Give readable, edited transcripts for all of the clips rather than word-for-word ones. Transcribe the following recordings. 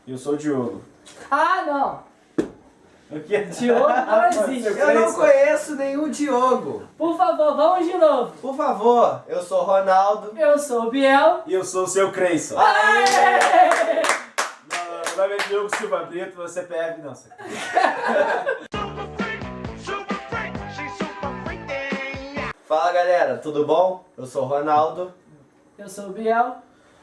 E eu sou o Diogo. Ah, não! O que? Diogo não existe. Eu não conheço nenhum Diogo. Por favor, vamos de novo. Por favor, eu sou o Ronaldo. Eu sou o Biel. E eu sou o seu Creyson. Aê! Meu nome é Diogo Silva Brito, você PF, não. Você... Fala galera, tudo bom? Eu sou o Ronaldo. Eu sou o Biel.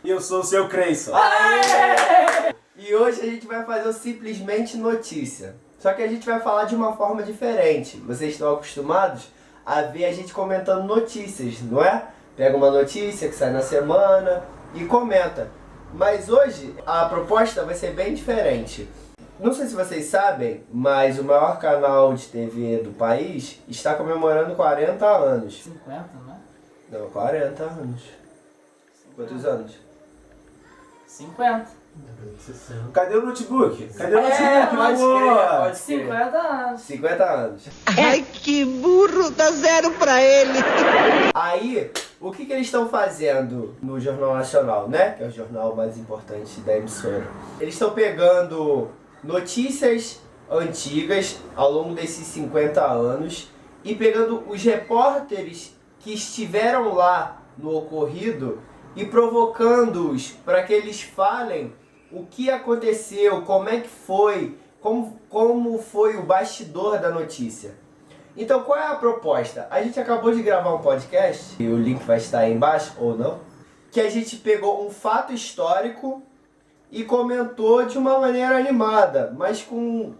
E eu sou o seu Creyson. Aê! E hoje a gente vai fazer o Simplesmente Notícia. Só que a gente vai falar de uma forma diferente. Vocês estão acostumados a ver a gente comentando notícias, não é? Pega uma notícia que sai na semana e comenta. Mas hoje a proposta vai ser bem diferente. Não sei se vocês sabem, mas o maior canal de TV do país está comemorando 40 anos. 50, né? Não, 40 anos. Quantos anos? 50. Cadê o notebook? Cadê o É, notebook, pode meu crer, amor? pode crer. 50 anos. 50 anos. Ai, que burro, dá zero pra ele. Aí, o que eles estão fazendo no Jornal Nacional, né? Que é o jornal mais importante da emissora. Eles estão pegando notícias antigas ao longo desses 50 anos e pegando os repórteres que estiveram lá no ocorrido e provocando-os para que eles falem o que aconteceu, como é que foi, como foi o bastidor da notícia. Então, qual é a proposta? A gente acabou de gravar um podcast, e o link vai estar aí embaixo, ou não, que a gente pegou um fato histórico e comentou de uma maneira animada, mas com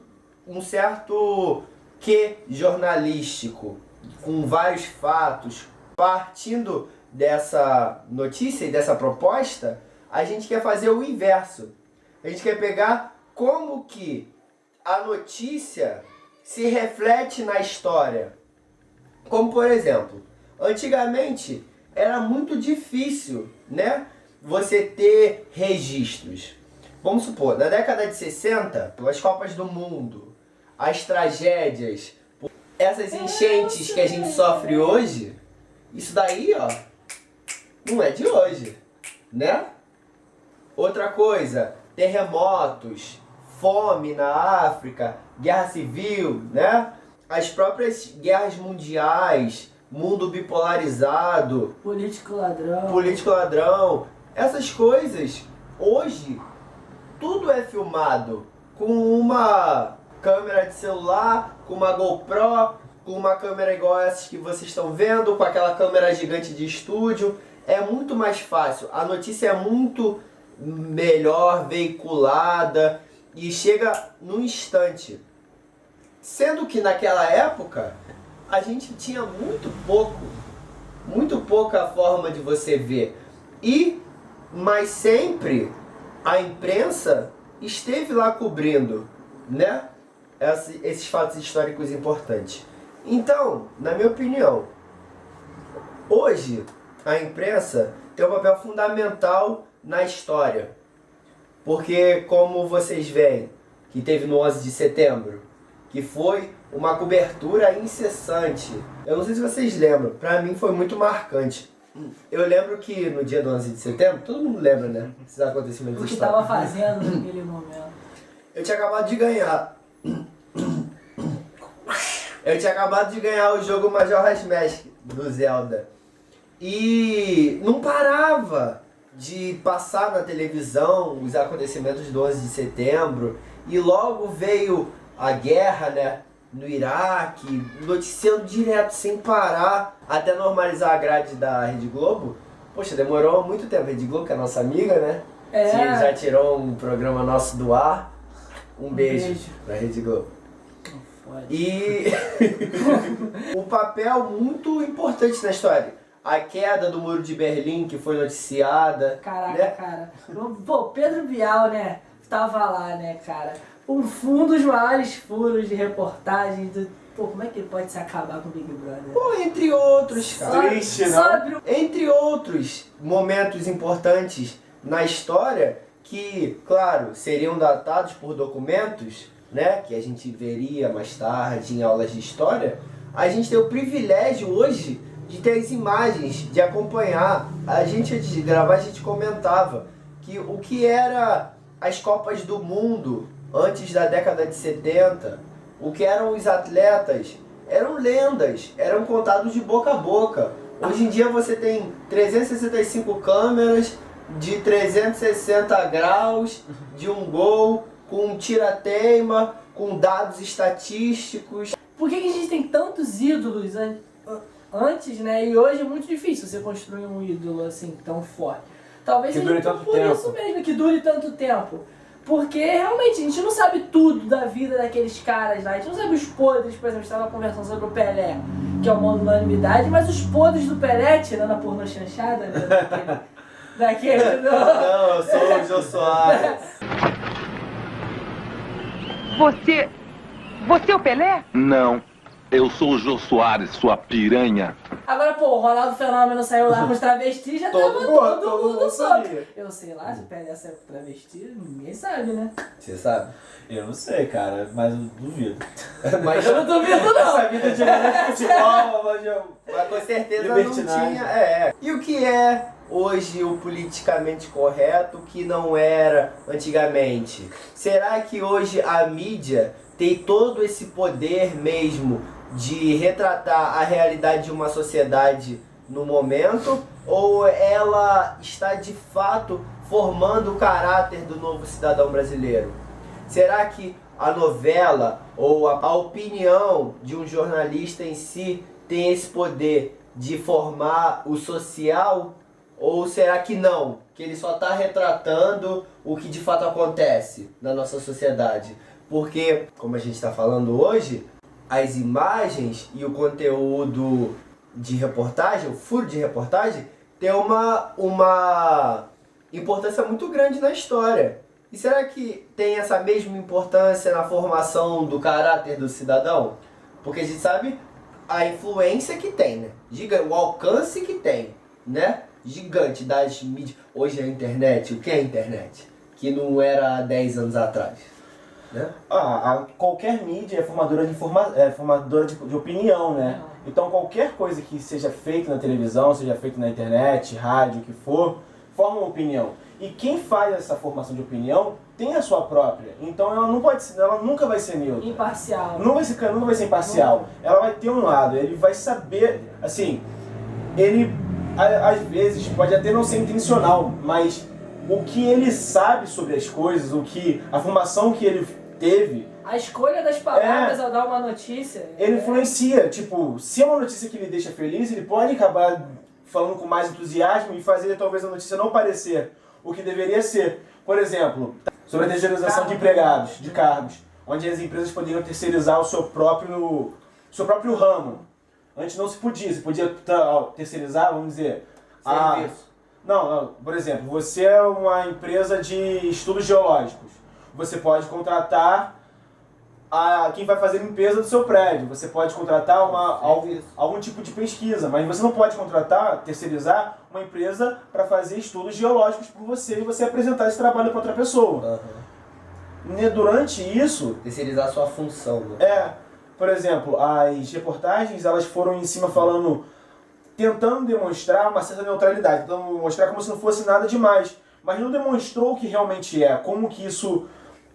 um certo quê jornalístico, com vários fatos. Partindo dessa notícia e dessa proposta, a gente quer fazer o inverso. A gente quer pegar como que a notícia se reflete na história. Como por exemplo, antigamente era muito difícil, né, você ter registros. Vamos supor, na década de 60, as Copas do Mundo, as tragédias, essas enchentes que a gente sofre hoje, isso daí, ó, não é de hoje, né? Outra coisa, terremotos, fome na África, guerra civil, né? As próprias guerras mundiais, mundo bipolarizado, Político ladrão, essas coisas, hoje, tudo é filmado com uma câmera de celular, com uma GoPro, com uma câmera igual essas que vocês estão vendo, com aquela câmera gigante de estúdio. É muito mais fácil, a notícia é muito melhor veiculada e chega num instante. Sendo que naquela época a gente tinha muito pouca forma de você ver. Mas sempre a imprensa esteve lá cobrindo, né, esses fatos históricos importantes. Então, na minha opinião, hoje a imprensa tem um papel fundamental na história. Porque, como vocês veem, que teve no 11 de setembro, que foi uma cobertura incessante. Eu não sei se vocês lembram, pra mim foi muito marcante. Eu lembro que no dia do 11 de setembro, todo mundo lembra, né? Esses acontecimentos O que históricos. estava fazendo naquele momento. Eu tinha acabado de ganhar. Eu tinha acabado de ganhar o jogo Majora's Mask do Zelda. E não parava de passar na televisão os acontecimentos do 11 de setembro. E logo veio a guerra, né, no Iraque, noticiando direto, sem parar, até normalizar a grade da Rede Globo. Poxa, demorou muito tempo. A Rede Globo, que é a nossa amiga, né? É. Já tirou um programa nosso do ar. Um beijo pra Rede Globo. E o papel muito importante na história. A queda do Muro de Berlim, que foi noticiada. Caraca, né? cara. Pô, Pedro Bial, né? Tava lá, né, cara? Um dos maiores furos de reportagem do... Pô, como é que ele pode se acabar com o Big Brother? Pô, entre outros, cara. Triste, não? Entre outros momentos importantes na história que, claro, seriam datados por documentos, né, que a gente veria mais tarde em aulas de história, a gente tem o privilégio hoje de ter as imagens, de acompanhar. A gente, antes de gravar, a gente comentava que o que era as Copas do Mundo, antes da década de 70, o que eram os atletas eram lendas, eram contados de boca a boca. Hoje em dia você tem 365 câmeras de 360 graus de um gol, com tira-teima, com dados estatísticos. Por que a gente tem tantos ídolos antes, né? E hoje é muito difícil você construir um ídolo assim tão forte. Talvez Que seja dure tanto por tempo. isso mesmo, que dure tanto tempo. Porque realmente a gente não sabe tudo da vida daqueles caras lá. A gente não sabe os podres, por exemplo, a gente estava conversando sobre o Pelé, que é uma unanimidade, mas os podres do Pelé, tirando a pornô chanchada, né, daquele Não, eu sou o Jô Soares. Você é o Pelé? Não, eu sou o Jô Soares, sua piranha. Agora, pô, o Ronaldo Fenômeno saiu lá com os travestis, já Todo tava mundo- todo todo mundo mundo solto. sabia. Eu sei lá, se o Pelé saiu com travesti, ninguém sabe, né? Você sabe? Eu não sei, cara, mas eu duvido. Mas Eu não duvido, não. Essa vida de jogador de futebol, Mas com certeza não Libertinagem. tinha. E o que é hoje o politicamente correto que não era antigamente? Será que hoje a mídia tem todo esse poder mesmo de retratar a realidade de uma sociedade no momento? Ou ela está de fato formando o caráter do novo cidadão brasileiro? Será que a novela ou a opinião de um jornalista em si tem esse poder de formar o social? Ou será que não? Que ele só está retratando o que de fato acontece na nossa sociedade? Porque, como a gente está falando hoje, as imagens e o conteúdo de reportagem, o furo de reportagem, tem uma importância muito grande na história. E será que tem essa mesma importância na formação do caráter do cidadão? Porque a gente sabe a influência que tem, né? O alcance que tem, né? Gigante das mídias. Hoje é a internet. O que é a internet? Que não era há 10 anos atrás, né? Qualquer mídia é formadora de opinião, né? Então qualquer coisa que seja feita na televisão, seja feita na internet, rádio, o que for, forma uma opinião. E quem faz essa formação de opinião tem a sua própria. Então ela nunca vai ser neutra. Imparcial. Nunca vai ser imparcial. Ela vai ter um lado, ele vai saber, assim, ele às vezes pode até não ser intencional, mas o que ele sabe sobre as coisas, a formação que ele teve, A escolha das palavras ao dar uma notícia. ele influencia. Tipo, se é uma notícia que ele deixa feliz, ele pode acabar falando com mais entusiasmo e fazer talvez a notícia não parecer o que deveria ser. Por exemplo, sobre a terceirização de empregados, de cargos, onde as empresas poderiam terceirizar o seu próprio ramo. Antes não se podia, terceirizar, vamos dizer... Serviço. Não, por exemplo, você é uma empresa de estudos geológicos. Você pode contratar quem vai fazer limpeza do seu prédio. Você pode contratar algum tipo de pesquisa, mas você não pode terceirizar uma empresa para fazer estudos geológicos por você e você apresentar esse trabalho para outra pessoa. Durante isso... Terceirizar a sua função, né? Por exemplo, as reportagens elas foram em cima tentando demonstrar uma certa neutralidade, tentando mostrar como se não fosse nada demais, mas não demonstrou o que realmente é, como que isso,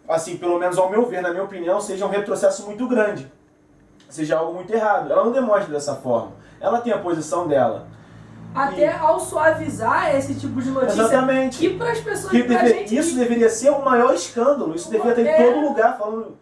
assim, pelo menos ao meu ver, na minha opinião, seja um retrocesso muito grande, seja algo muito errado. Ela não demonstra dessa forma, ela tem a posição dela. Até ao suavizar esse tipo de notícia. Exatamente. Que para as pessoas... Isso deveria ser o maior escândalo, isso deveria estar em todo lugar falando...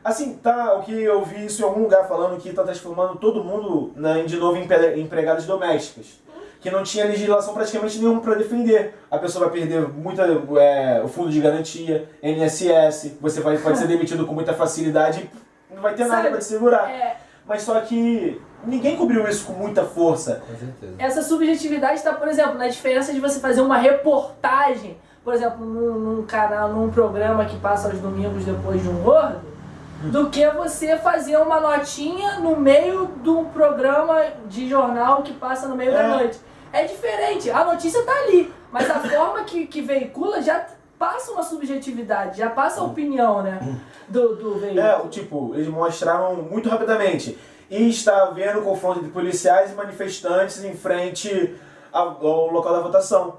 Assim, o que eu vi isso em algum lugar falando que está transformando todo mundo de novo em empregadas domésticas. Que não tinha legislação praticamente nenhuma para defender. A pessoa vai perder o fundo de garantia, INSS, você pode ser demitido com muita facilidade e não vai ter nada para te segurar. Mas só que ninguém cobriu isso com muita força. Com certeza. Essa subjetividade está, por exemplo, na diferença de você fazer uma reportagem, por exemplo, num canal, num programa que passa aos domingos depois de um gordo, do que você fazer uma notinha no meio de um programa de jornal que passa no meio da noite. É diferente, a notícia tá ali, mas a forma que veicula já passa uma subjetividade, já passa a opinião, né, do veículo. Eles mostraram muito rapidamente. E está havendo confronto de policiais e manifestantes em frente ao local da votação.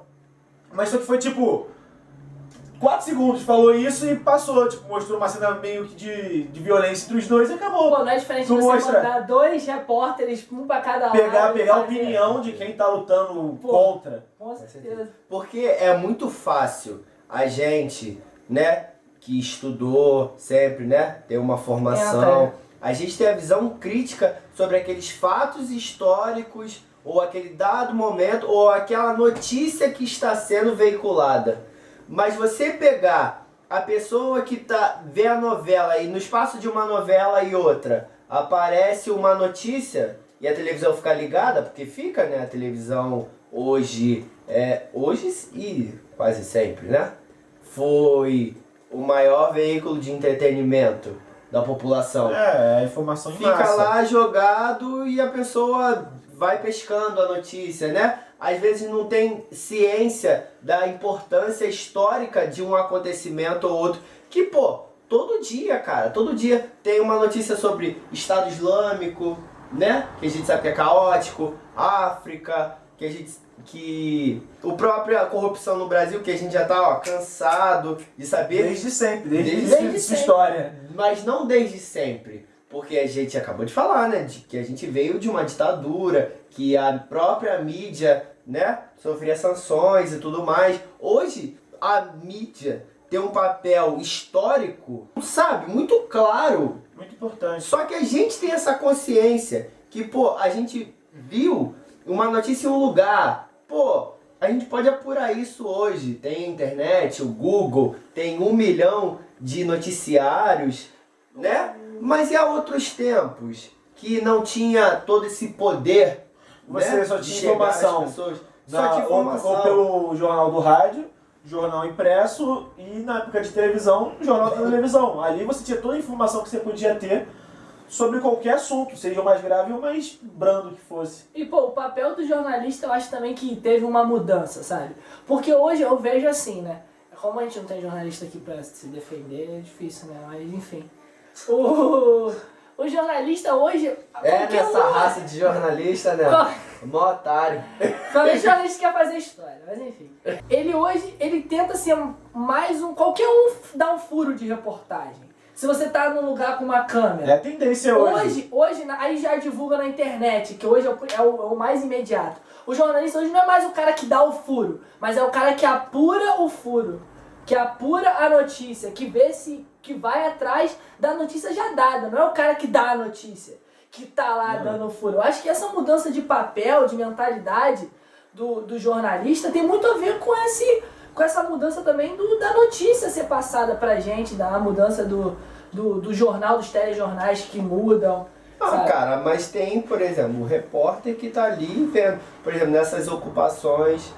Mas só que foi 4 segundos falou isso e passou. Tipo, mostrou uma cena meio que de violência entre os dois e acabou. Pô, não é diferente de Tu você mostra- mandar 2 repórteres, um pra cada lado. Pegar e a fazer- opinião de quem tá lutando Pô. contra. Com certeza. Porque é muito fácil a gente, né, que estudou sempre, né, ter uma formação, a gente ter a visão crítica sobre aqueles fatos históricos, ou aquele dado momento, ou aquela notícia que está sendo veiculada. Mas você pegar a pessoa que vê a novela e no espaço de uma novela e outra aparece uma notícia e a televisão fica ligada, porque fica, né, a televisão hoje e quase sempre, né, foi o maior veículo de entretenimento da população. É, a informação em Fica massa. lá jogado e a pessoa vai pescando a notícia, né? Às vezes não tem ciência da importância histórica de um acontecimento ou outro. Que, pô, todo dia, cara, todo dia tem uma notícia sobre Estado Islâmico, né? Que a gente sabe que é caótico, África, que a própria corrupção no Brasil, que a gente já tá, ó, cansado de saber. Desde sempre, desde Desde sua sempre. história. Mas não desde sempre, porque a gente acabou de falar, né, de que a gente veio de uma ditadura, que a própria mídia, né, sofria sanções e tudo mais. Hoje, a mídia tem um papel histórico, sabe, muito claro. Muito importante. Só que a gente tem essa consciência que, pô, a gente viu uma notícia em um lugar, pô, a gente pode apurar isso hoje. Tem a internet, o Google, tem 1 milhão de noticiários, né? Mas e há outros tempos que não tinha todo esse poder, Você né, só de tinha chegar às informação pessoas? Na- Só tinha informação. ou pelo jornal do rádio, jornal impresso e na época de televisão, jornal da televisão. Ali você tinha toda a informação que você podia ter sobre qualquer assunto, seja o mais grave ou o mais brando que fosse. E, pô, o papel do jornalista eu acho também que teve uma mudança, sabe? Porque hoje eu vejo assim, né? Como a gente não tem jornalista aqui pra se defender, é difícil, né? Mas, enfim. O jornalista hoje... É qualquer nessa um- raça de jornalista, né? Mó otário. Talvez o jornalista quer fazer história, mas enfim. Ele hoje, ele tenta ser mais um... Qualquer um dá um furo de reportagem. Se você tá num lugar com uma câmera. É a tendência hoje. Aí já divulga na internet, que hoje é o mais imediato. O jornalista hoje não é mais o cara que dá o furo, mas é o cara que apura o furo, que apura a notícia, que vê se, que vai atrás da notícia já dada. Não é o cara que dá a notícia, que tá lá dando o furo. Eu acho que essa mudança de papel, de mentalidade do jornalista tem muito a ver com essa mudança também da notícia ser passada pra gente, da mudança do jornal, dos telejornais que mudam. Ah, sabe? cara, mas tem, por exemplo, o repórter que tá ali vendo, por exemplo, nessas ocupações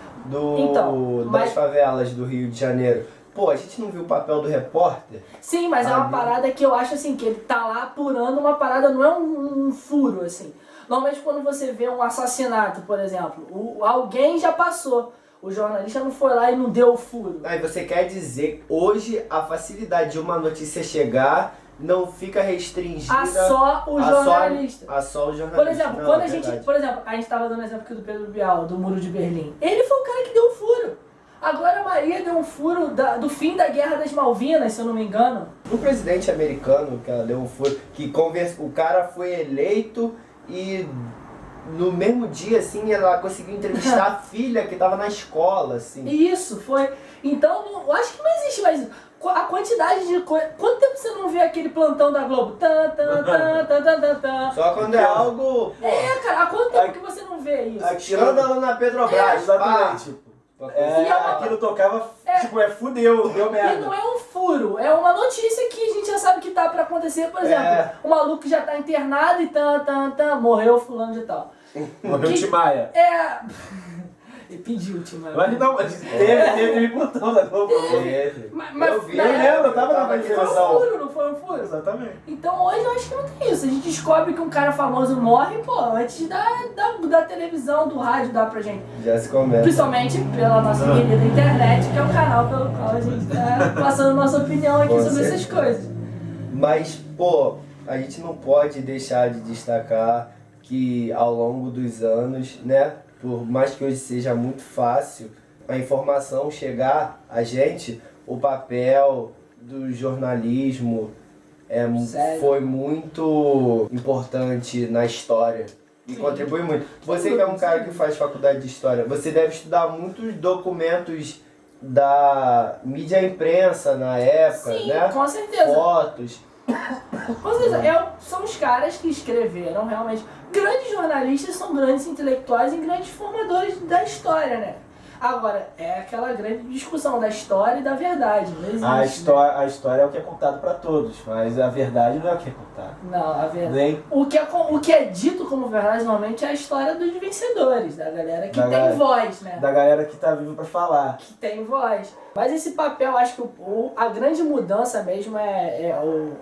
Então, das mas- favelas do Rio de Janeiro. Pô, a gente não viu o papel do repórter? Sim, mas é uma Ali. parada que eu acho assim, que ele tá lá apurando uma parada, não é um furo, assim. Normalmente quando você vê um assassinato, por exemplo, alguém já passou. O jornalista não foi lá e não deu o furo. Aí você quer dizer, hoje a facilidade de uma notícia chegar não fica restringida A só o jornalista. a só o jornalista. Por exemplo, Não, quando é a gente. verdade. Por exemplo, a gente tava dando exemplo aqui do Pedro Bial, do Muro de Berlim. Ele foi o cara que deu o furo. A Glória Maria deu um furo do fim da Guerra das Malvinas, se eu não me engano. O presidente americano, que ela deu um furo, que o cara foi eleito e no mesmo dia, assim, ela conseguiu entrevistar a filha que tava na escola, assim. E isso foi. Então, eu acho que não existe mais isso. A quantidade de coisa. Quanto tempo você não vê aquele plantão da Globo? Tan, tan, tan, tan, tan, tan, tan. Só quando é algo, pô, Cara, há quanto tempo que você não vê isso? escândalo na Petrobras, Exatamente. pá. E é uma- Aquilo tocava, fudeu, deu E merda. não é um furo, é uma notícia que a gente já sabe que tá pra acontecer. Por exemplo, o maluco já tá internado e morreu fulano de tal. Morreu o Timaya. Ele pediu o time. Mas não, mas teve plantão da Globo. Teve. Mas Eu vi, na Eu lembro, eu tava na Foi um televisão. furo, não foi um furo? Exatamente. Então hoje eu acho que não tem isso. A gente descobre que um cara famoso morre, pô, antes da televisão, do rádio dar pra gente. Já se começa. Principalmente pela nossa querida internet, que é o canal pelo qual a gente tá passando nossa opinião aqui Com sobre essas certeza. coisas. Mas, pô, a gente não pode deixar de destacar que ao longo dos anos, né, por mais que hoje seja muito fácil a informação chegar a gente, o papel do jornalismo Sério? foi muito importante na história. E Sim. contribui muito. Você que é um cara que faz faculdade de história, você deve estudar muitos documentos da mídia imprensa na época, Sim, né? com certeza. Fotos. Com certeza. São os caras que escreveram realmente. Grandes jornalistas são grandes intelectuais e grandes formadores da história, né? Agora, é aquela grande discussão da história e da verdade, não existe. A história é o que é contado pra todos, mas a verdade não é o que é contado. Né? Não, a verdade. Nem O que é dito como verdade normalmente é a história dos vencedores, da galera que Da tem galera- voz, né? da galera que tá viva pra falar. Que tem voz. Mas esse papel, acho que a grande mudança mesmo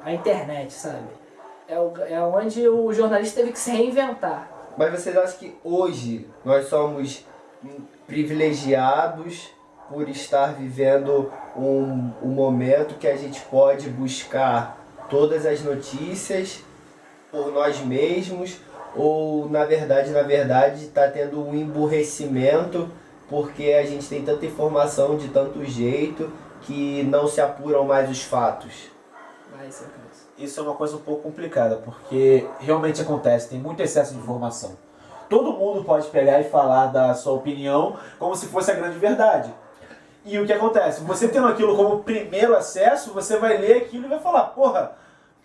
a internet, sabe? É onde o jornalista teve que se reinventar. Mas vocês acham que hoje nós somos privilegiados por estar vivendo um momento que a gente pode buscar todas as notícias por nós mesmos, ou na verdade está tendo um emburrecimento porque a gente tem tanta informação de tanto jeito que não se apuram mais os fatos? Mas Isso é uma coisa um pouco complicada, porque realmente acontece, tem muito excesso de informação. Todo mundo pode pegar e falar da sua opinião como se fosse a grande verdade. E o que acontece? Você tendo aquilo como primeiro acesso, você vai ler aquilo e vai falar, porra,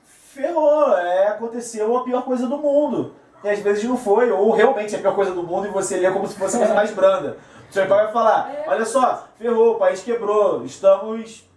ferrou, aconteceu a pior coisa do mundo. E às vezes não foi, ou realmente é a pior coisa do mundo e você lê como se fosse a coisa mais branda. O seu pai vai falar, olha só, ferrou, o país quebrou, estamos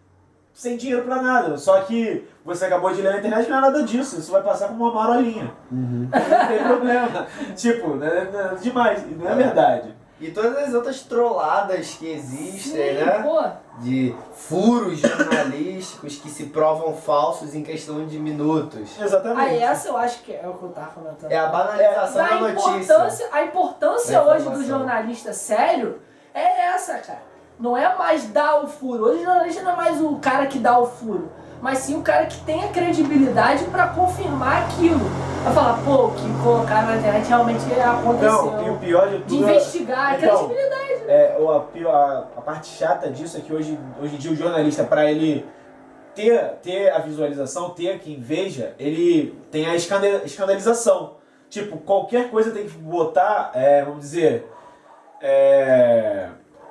sem dinheiro pra nada. Só que você acabou de ler na internet, não é nada disso. Isso vai passar como uma marolinha. Não tem problema. Tipo, não é demais. Não é verdade. E todas as outras trolladas que existem, sim, né? pô. De furos jornalísticos que se provam falsos em questão de minutos. Exatamente. Essa eu acho que é o que eu tava comentando. É a banalização da notícia. A importância Da hoje do informação. jornalista sério é essa, cara. Não é mais dar o furo. Hoje o jornalista não é mais o cara que dá o furo, mas sim o cara que tem a credibilidade pra confirmar aquilo. Pra falar, pô, o que colocaram na internet realmente aconteceu. Não, e o pior de tudo de investigar, a Então, credibilidade. a parte chata disso é que hoje em dia o jornalista, para ele ter a visualização, ter quem veja, ele tem a escandalização. Tipo, qualquer coisa tem que botar, vamos dizer,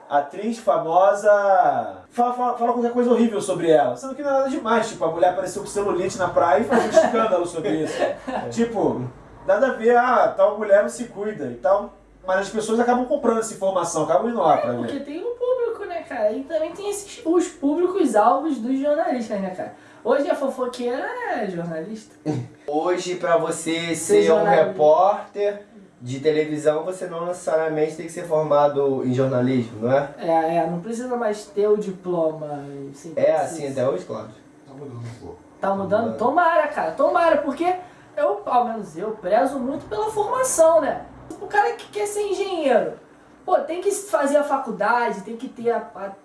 atriz famosa fala qualquer coisa horrível sobre ela, sendo que não é nada demais. Tipo, a mulher apareceu com celulite na praia e faz um escândalo sobre isso. Tipo, nada a ver, tal mulher não se cuida e tal. Mas as pessoas acabam comprando essa informação, acabam indo lá pra ver. Porque tem um público, né, cara? E também tem os públicos-alvos dos jornalistas, né, cara? Hoje a fofoqueira é jornalista. Hoje, para você Ser ser um jornalista. repórter de televisão, você não necessariamente tem que ser formado em jornalismo, não é? Não precisa mais ter o diploma. Assim, É assim até hoje, Cláudio? Tá mudando um pouco. Tá mudando? Tomara, cara, tomara, porque ao menos eu prezo muito pela formação, né? O cara que quer ser engenheiro, pô, tem que fazer a faculdade, tem que ter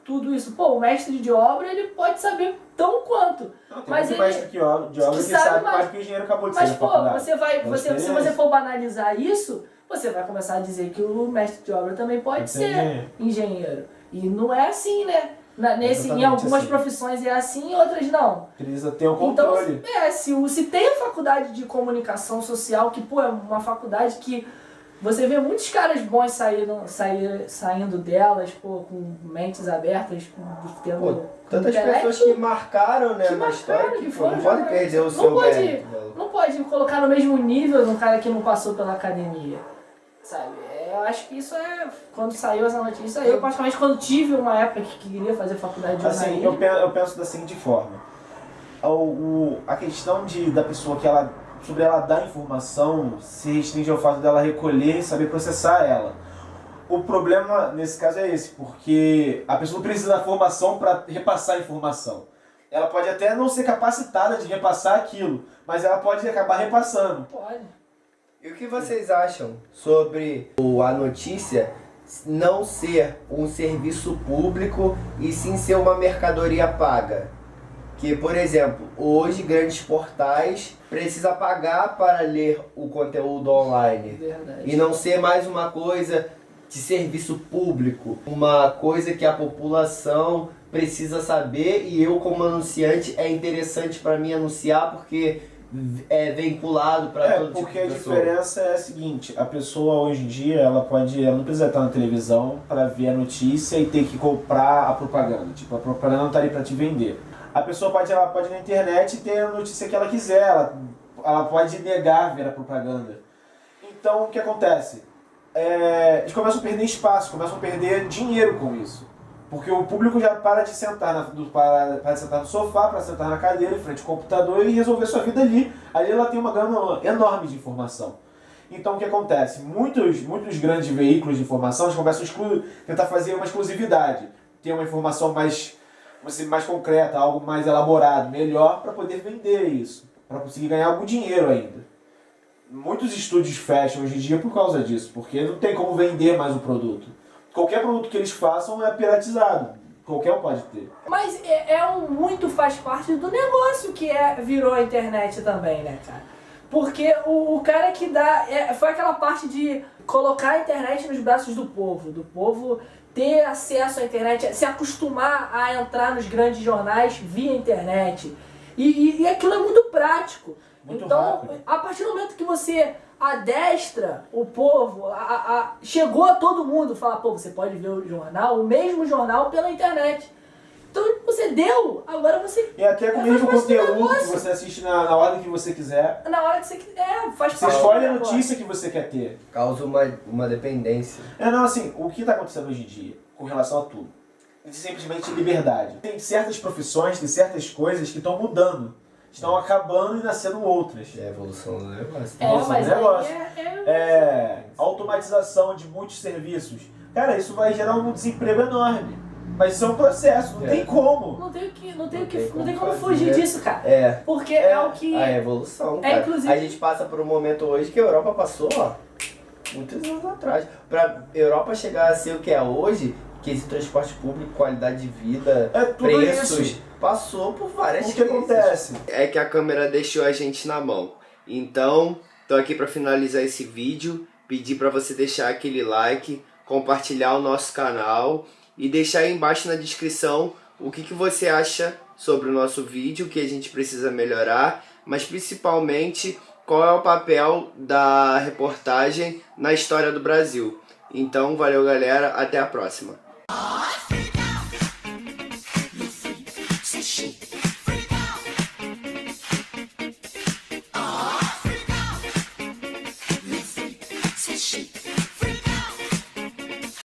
tudo isso. Pô, o mestre de obra, ele pode saber tão quanto. Não, tem Mas muito ele- mestre de obra que que sabe sabe mais mais. que o engenheiro acabou de Mas, ser na pô, faculdade. você vai, Com se experiência. você for banalizar isso, você vai começar a dizer que o mestre de obra também pode Pode ser ser engenheiro. E não é assim, né? Em Exatamente algumas assim. profissões é assim, em outras não. Precisa ter um Então, controle. se tem a faculdade de comunicação social, que, pô, é uma faculdade que você vê muitos caras bons saindo delas, pô, com mentes abertas, tendo Pô, tantas intelecto. pessoas que marcaram, né, Que na marcaram, história que que foram não pode jornalistas. perder o Não seu pode- mérito. Não pode colocar no mesmo nível de um cara que não passou pela academia, sabe? Eu acho que isso quando saiu essa notícia, eu particularmente quando tive uma época que queria fazer faculdade de Assim, jornalismo, eu penso da seguinte forma. A questão da pessoa sobre ela dar informação se restringe ao fato dela recolher e saber processar ela. O problema nesse caso é esse, porque a pessoa precisa da formação para repassar a informação. Ela pode até não ser capacitada de repassar aquilo, mas ela pode acabar repassando. pode. E o que vocês acham sobre a notícia não ser um serviço público e sim ser uma mercadoria paga? Que, por exemplo, hoje grandes portais precisam pagar para ler o conteúdo online. Verdade. E não ser mais uma coisa de serviço público, uma coisa que a população precisa saber e eu como anunciante é interessante para mim anunciar porque é vinculado para todo tipo de porque a pessoa. diferença é a seguinte, a pessoa hoje em dia, ela não precisa estar na televisão para ver a notícia e ter que comprar a propaganda. Tipo, a propaganda não tá ali para te vender. A pessoa ela pode ir na internet e ter a notícia que ela quiser, ela pode negar ver a propaganda. Então, o que acontece? Eles começam a perder espaço, começam a perder dinheiro com isso. Porque o público já para de sentar, para de sentar no sofá, para sentar na cadeira, em frente ao computador e resolver sua vida ali. Ali ela tem uma gama enorme de informação. Então o que acontece? Muitos grandes veículos de informação eles começam a tentar fazer uma exclusividade. Ter uma informação mais concreta, algo mais elaborado, melhor, para poder vender isso. Para conseguir ganhar algum dinheiro ainda. Muitos estúdios fecham hoje em dia por causa disso, porque não tem como vender mais o produto. Qualquer produto que eles façam é piratizado. Qualquer um pode ter. Mas muito faz parte do negócio que virou a internet também, né, cara? Porque o cara que dá... foi aquela parte de colocar a internet nos braços do povo ter acesso à internet, se acostumar a entrar nos grandes jornais via internet. E aquilo é muito prático. Muito então, rápido. a partir do momento que você adestra o povo, chegou a todo mundo falar, pô, você pode ver o mesmo jornal pela internet. Então você deu, agora você... E até com o mesmo conteúdo que você assiste na ordem que você quiser. Na hora que você quiser, faz Você parte escolhe do a negócio. notícia que você quer ter. Causa uma dependência. Não, assim, o que está acontecendo hoje em dia, com relação a tudo, é simplesmente liberdade. Tem certas profissões, tem certas coisas que estão mudando. Estão acabando e nascendo outras. É a evolução do negócio. Mas negócio. aí Automatização de muitos serviços. Cara, isso vai gerar um desemprego enorme. Mas isso é um processo, não tem como. Não tem como como fazer. fugir disso, cara. Porque o que... A evolução, cara. inclusive... A gente passa por um momento hoje que a Europa passou, ó, muitos anos atrás. Pra Europa chegar a ser o que é hoje, que esse transporte público, qualidade de vida, Tudo preços, isso. passou por várias O que acontece? É que a câmera deixou a gente na mão. Então, tô aqui pra finalizar esse vídeo, pedir pra você deixar aquele like, compartilhar o nosso canal e deixar aí embaixo na descrição o que você acha sobre o nosso vídeo, que a gente precisa melhorar, mas principalmente qual é o papel da reportagem na história do Brasil. Então, valeu galera, até a próxima.